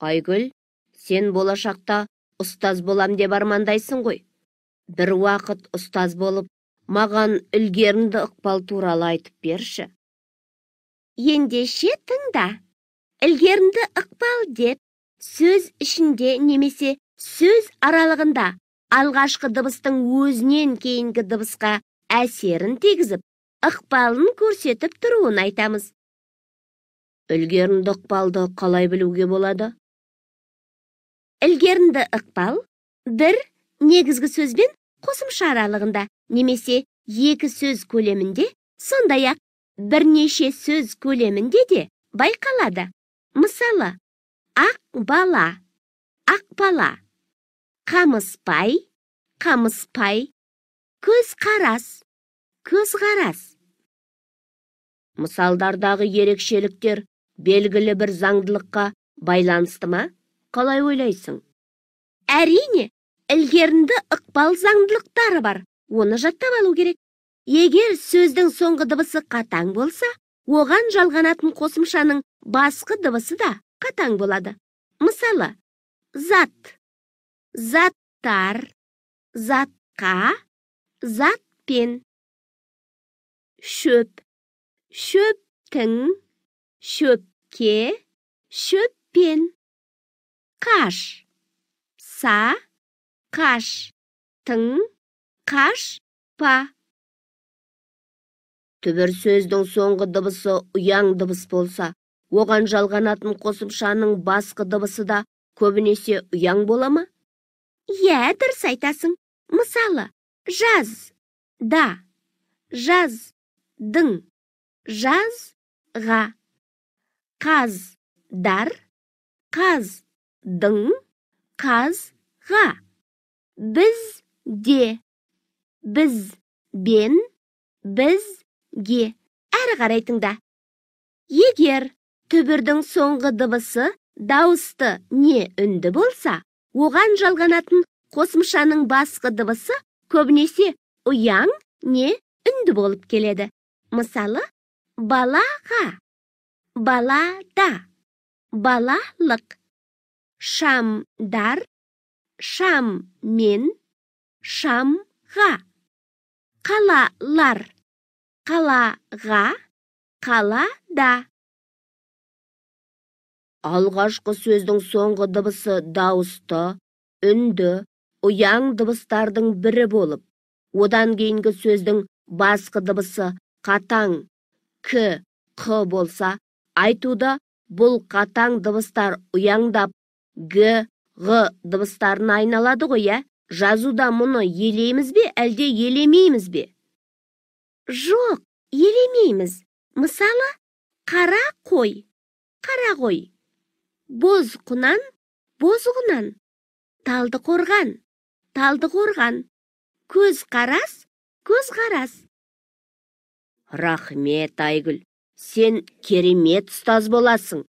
Айгүл, сен болашақта ұстаз болам деп армандайсың ғой. Бір уақыт ұстаз болып, маған ілгерінді ықпал туралы айтып берші. Ендеше тыңда. Ілгерінді ықпал деп, сөз ішінде немесе сөз аралығында алғашқы дыбыстың өзінен кейінгі дыбысқа әсерін тегізіп, ықпалын көрсетіп тұруын айтамыз. Ілгерінді ықпалды қалай білуге болады? Ілгерінді ықпал бір негізгі сөзбен қосымша аралығында немесе екі сөз көлемінде, сондай-ақ бірнеше сөз көлемінде де байқалады. Мысалы, ақ бала, қамыспай, көзқарас. Мысалдардағы ерекшеліктер белгілі бір заңдылыққа байланысты ма? Қалай ойлайсың? Әрине, ілгерінді ықпал заңдылықтары бар. Оны жаттап алу керек. Егер сөздің соңғы дыбысы қатаң болса, оған жалғанатын қосымшаның басқы дыбысы да қатаң болады. Мысалы, зат, заттар, затқа, затпен. Шөп, шөптің, шөпке, шөппен. Қаш, қаштың, қашпа. Түбір сөздің соңғы дыбысы ұяң дыбыс болса, оған жалғанатын қосымшаның басқы дыбысы да көбінесе ұяң бола ма? Иә, дұрыс айтасың. Мысалы, жаз, да, жаздың, жазға. Қаздар, қаздың, қазға. Бізде, бізбен, бізге. Әрі қарай тыңда. Егер түбірдің соңғы дыбысы дауысты не үнді болса, оған жалғанатын қосымшаның басқы дыбысы көбінесе ұяң не үнді болып келеді. Мысалы, балаға, балада, балалық. Шамдар, шаммен, шамға. Қалалар, қалаға, қалада. Алғашқы сөздің соңғы дыбысы дауысты, үнді, ұяң дыбыстардың бірі болып, одан кейінгі сөздің басқы дыбысы қатаң, к болса, айтуда бұл қатаң дыбыстар ұяңдап, г, ғ дыбыстарына айналады ғой, ә? Жазуда мұны елейміз бе, әлде елемейміз бе? Жоқ, елемейміз. Мысалы, қара қой, қарағой. Боз құнан, бозғынан. Талды қорған, талдықорған. Көзқарас, көзқарас. Рахмет, Айгүл. Сен керемет ұстаз боласың.